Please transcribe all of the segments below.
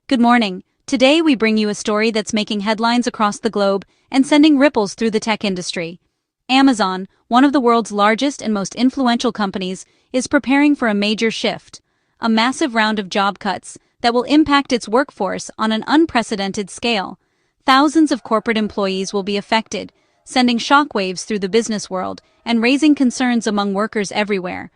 Good morning. Today we bring you a story that's making headlines across the globe and sending ripples through the tech industry. Amazon, one of the world's largest and most influential companies, is preparing for a major shift, a massive round of job cuts that will impact its workforce on an unprecedented scale. Thousands of corporate employees will be affected, sending shockwaves through the business world and raising concerns among workers everywhere.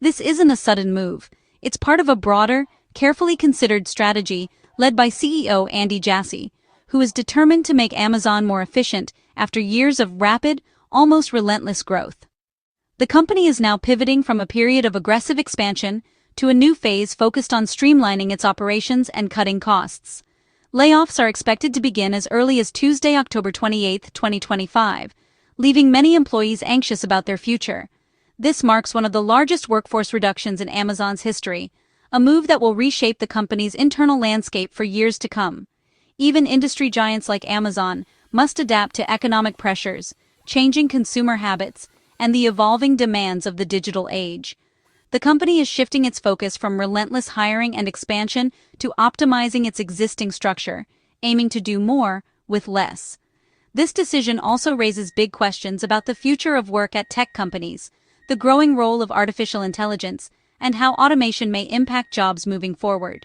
This isn't a sudden move. It's part of a broader, carefully considered strategy led by CEO Andy Jassy, who is determined to make Amazon more efficient after years of rapid, almost relentless growth. The company is now pivoting from a period of aggressive expansion to a new phase focused on streamlining its operations and cutting costs. Layoffs are expected to begin as early as Tuesday, October 28, 2025, leaving many employees anxious about their future. This marks one of the largest workforce reductions in Amazon's history, a move that will reshape the company's internal landscape for years to come. Even industry giants like Amazon must adapt to economic pressures, changing consumer habits, and the evolving demands of the digital age. The company is shifting its focus from relentless hiring and expansion to optimizing its existing structure, aiming to do more with less. This decision also raises big questions about the future of work at tech companies, the growing role of artificial intelligence, and how automation may impact jobs moving forward.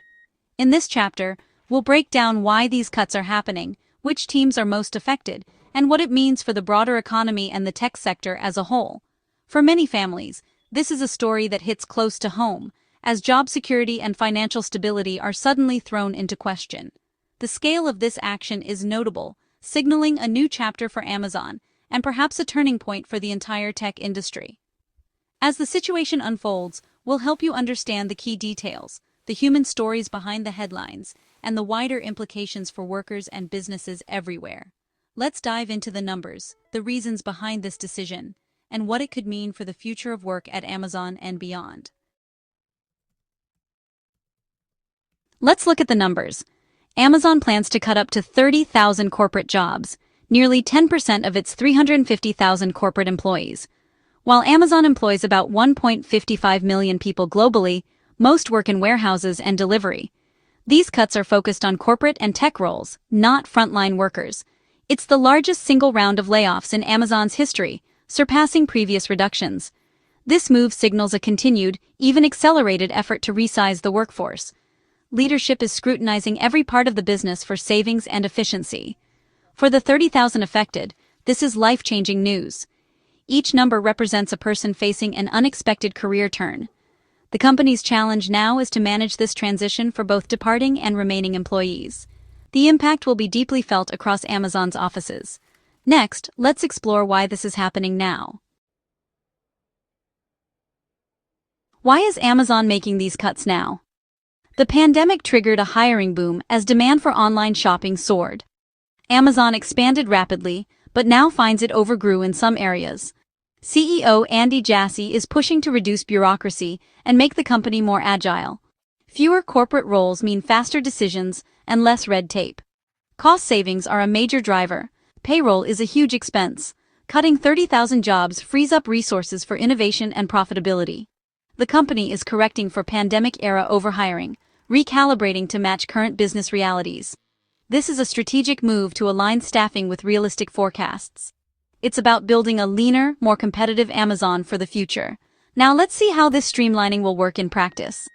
In this chapter, we'll break down why these cuts are happening, which teams are most affected, and what it means for the broader economy and the tech sector as a whole. For many families, this is a story that hits close to home, as job security and financial stability are suddenly thrown into question. The scale of this action is notable, signaling a new chapter for Amazon, and perhaps a turning point for the entire tech industry. As the situation unfolds, we'll help you understand the key details, the human stories behind the headlines, and the wider implications for workers and businesses everywhere. Let's dive into the numbers, the reasons behind this decision, and what it could mean for the future of work at Amazon and beyond. Let's look at the numbers. Amazon plans to cut up to 30,000 corporate jobs, nearly 10% of its 350,000 corporate employees. While Amazon employs about 1.55 million people globally, most work in warehouses and delivery. These cuts are focused on corporate and tech roles, not frontline workers. It's the largest single round of layoffs in Amazon's history, surpassing previous reductions. This move signals a continued, even accelerated effort to resize the workforce. Leadership is scrutinizing every part of the business for savings and efficiency. For the 30,000 affected, this is life-changing news. Each number represents a person facing an unexpected career turn. The company's challenge now is to manage this transition for both departing and remaining employees. The impact will be deeply felt across Amazon's offices. Next, let's explore why this is happening now. Why is Amazon making these cuts now? The pandemic triggered a hiring boom as demand for online shopping soared. Amazon expanded rapidly, but now finds it overgrew in some areas. CEO Andy Jassy is pushing to reduce bureaucracy and make the company more agile. Fewer corporate roles mean faster decisions and less red tape. Cost savings are a major driver. Payroll is a huge expense. Cutting 30,000 jobs frees up resources for innovation and profitability. The company is correcting for pandemic-era overhiring, recalibrating to match current business realities. This is a strategic move to align staffing with realistic forecasts. It's about building a leaner, more competitive Amazon for the future. Now let's see how this streamlining will work in practice.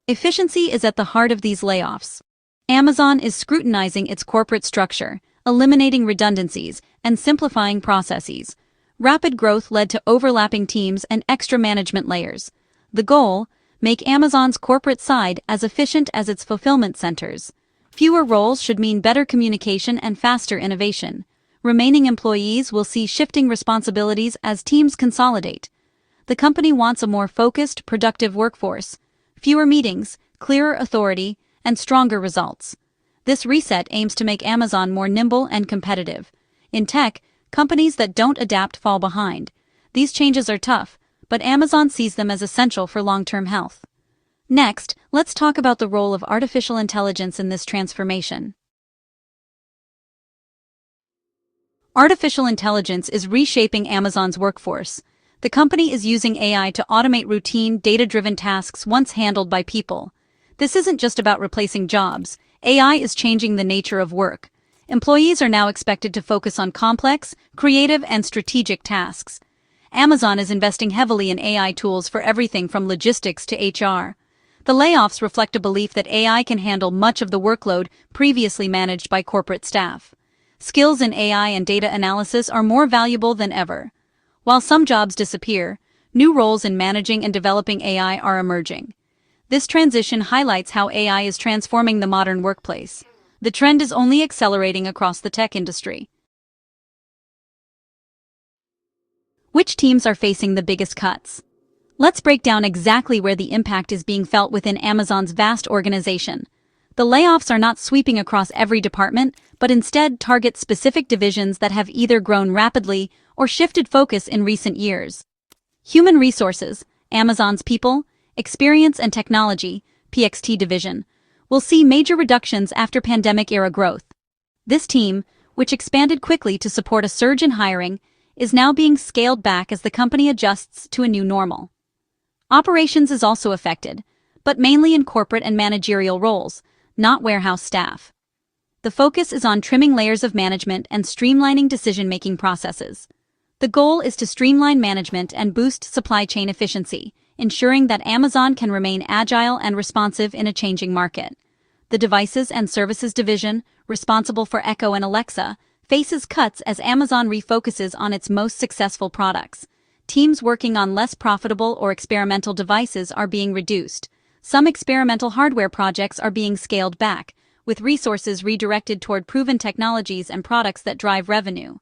Efficiency is at the heart of these layoffs. Amazon is scrutinizing its corporate structure, eliminating redundancies, and simplifying processes. Rapid growth led to overlapping teams and extra management layers. The goal: make Amazon's corporate side as efficient as its fulfillment centers. Fewer roles should mean better communication and faster innovation. Remaining employees will see shifting responsibilities as teams consolidate. The company wants a more focused, productive workforce. Fewer meetings, clearer authority, and stronger results. This reset aims to make Amazon more nimble and competitive. In tech, companies that don't adapt fall behind. These changes are tough, but Amazon sees them as essential for long-term health. Next, let's talk about the role of artificial intelligence in this transformation. Artificial intelligence is reshaping Amazon's workforce. The company is using AI to automate routine, data-driven tasks once handled by people. This isn't just about replacing jobs. AI is changing the nature of work. Employees are now expected to focus on complex, creative, and strategic tasks. Amazon is investing heavily in AI tools for everything from logistics to HR. The layoffs reflect a belief that AI can handle much of the workload previously managed by corporate staff. Skills in AI and data analysis are more valuable than ever. While some jobs disappear, new roles in managing and developing AI are emerging. This transition highlights how AI is transforming the modern workplace. The trend is only accelerating across the tech industry. Which teams are facing the biggest cuts? Let's break down exactly where the impact is being felt within Amazon's vast organization. The layoffs are not sweeping across every department, but instead target specific divisions that have either grown rapidly or shifted focus in recent years. Human Resources, Amazon's People, Experience and Technology, PXT division, will see major reductions after pandemic-era growth. This team, which expanded quickly to support a surge in hiring, is now being scaled back as the company adjusts to a new normal. Operations is also affected, but mainly in corporate and managerial roles, not warehouse staff. The focus is on trimming layers of management and streamlining decision-making processes. The goal is to streamline management and boost supply chain efficiency, ensuring that Amazon can remain agile and responsive in a changing market. The Devices and Services division, responsible for Echo and Alexa, faces cuts as Amazon refocuses on its most successful products. Teams working on less profitable or experimental devices are being reduced. Some experimental hardware projects are being scaled back, with resources redirected toward proven technologies and products that drive revenue.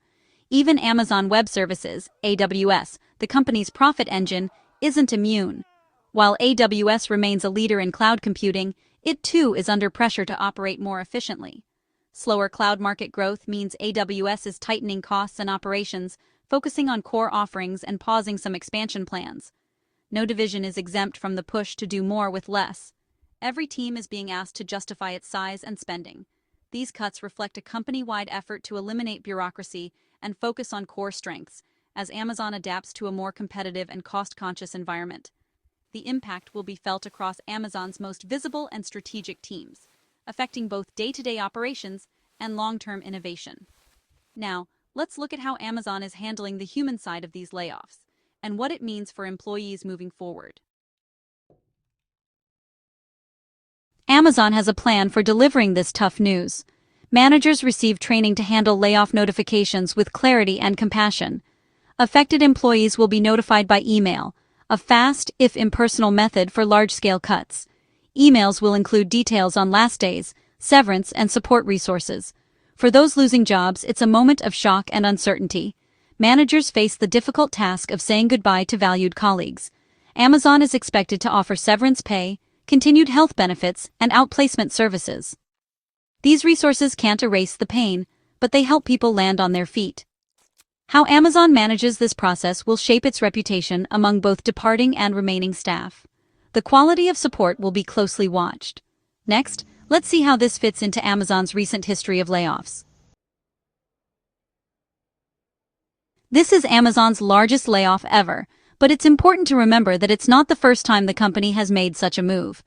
Even Amazon Web Services, AWS, the company's profit engine, isn't immune. While AWS remains a leader in cloud computing, it too is under pressure to operate more efficiently. Slower cloud market growth means AWS is tightening costs and operations, focusing on core offerings and pausing some expansion plans. No division is exempt from the push to do more with less. Every team is being asked to justify its size and spending. These cuts reflect a company-wide effort to eliminate bureaucracy and focus on core strengths, as Amazon adapts to a more competitive and cost-conscious environment. The impact will be felt across Amazon's most visible and strategic teams, affecting both day-to-day operations and long-term innovation. Now, let's look at how Amazon is handling the human side of these layoffs and what it means for employees moving forward. Amazon has a plan for delivering this tough news. Managers receive training to handle layoff notifications with clarity and compassion. Affected employees will be notified by email, a fast, if impersonal method for large-scale cuts. Emails will include details on last days, severance, and support resources. For those losing jobs, it's a moment of shock and uncertainty. Managers face the difficult task of saying goodbye to valued colleagues. Amazon is expected to offer severance pay, continued health benefits, and outplacement services. These resources can't erase the pain, but they help people land on their feet. How Amazon manages this process will shape its reputation among both departing and remaining staff. The quality of support will be closely watched. Next, let's see how this fits into Amazon's recent history of layoffs. This is Amazon's largest layoff ever, but it's important to remember that it's not the first time the company has made such a move.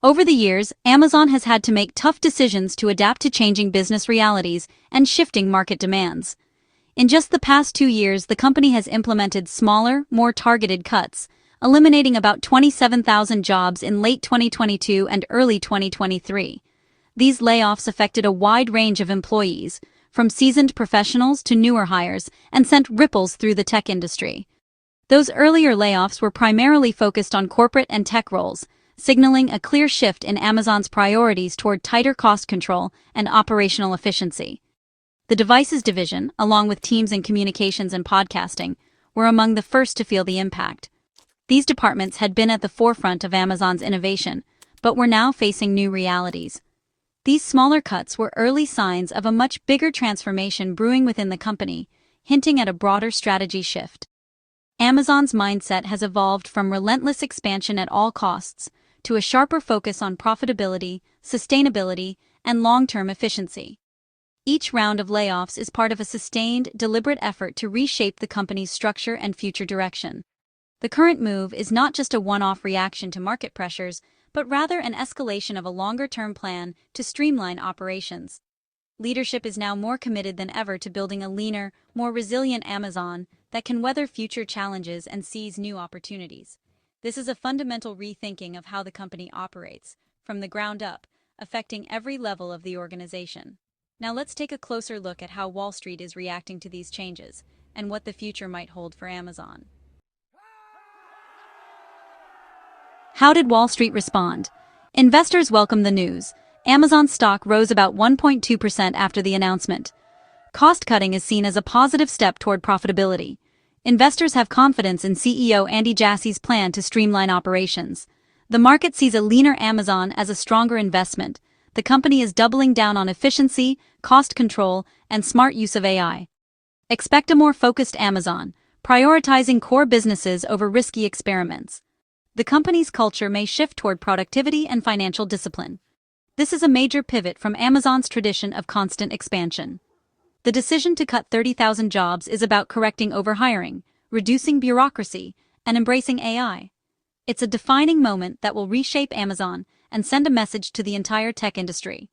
Over the years, Amazon has had to make tough decisions to adapt to changing business realities and shifting market demands. In just the past 2 years, the company has implemented smaller, more targeted cuts, eliminating about 27,000 jobs in late 2022 and early 2023. These layoffs affected a wide range of employees, from seasoned professionals to newer hires, and sent ripples through the tech industry. Those earlier layoffs were primarily focused on corporate and tech roles, signaling a clear shift in Amazon's priorities toward tighter cost control and operational efficiency. The Devices division, along with teams in communications and podcasting, were among the first to feel the impact. These departments had been at the forefront of Amazon's innovation, but were now facing new realities. These smaller cuts were early signs of a much bigger transformation brewing within the company, hinting at a broader strategy shift. Amazon's mindset has evolved from relentless expansion at all costs to a sharper focus on profitability, sustainability, and long-term efficiency. Each round of layoffs is part of a sustained, deliberate effort to reshape the company's structure and future direction. The current move is not just a one-off reaction to market pressures, but rather an escalation of a longer-term plan to streamline operations. Leadership is now more committed than ever to building a leaner, more resilient Amazon that can weather future challenges and seize new opportunities. This is a fundamental rethinking of how the company operates, from the ground up, affecting every level of the organization. Now let's take a closer look at how Wall Street is reacting to these changes, and what the future might hold for Amazon. How did Wall Street respond? Investors welcomed the news. Amazon stock rose about 1.2% after the announcement. Cost-cutting is seen as a positive step toward profitability. Investors have confidence in CEO Andy Jassy's plan to streamline operations. The market sees a leaner Amazon as a stronger investment. The company is doubling down on efficiency, cost control, and smart use of AI. Expect a more focused Amazon, prioritizing core businesses over risky experiments. The company's culture may shift toward productivity and financial discipline. This is a major pivot from Amazon's tradition of constant expansion. The decision to cut 30,000 jobs is about correcting overhiring, reducing bureaucracy, and embracing AI. It's a defining moment that will reshape Amazon and send a message to the entire tech industry.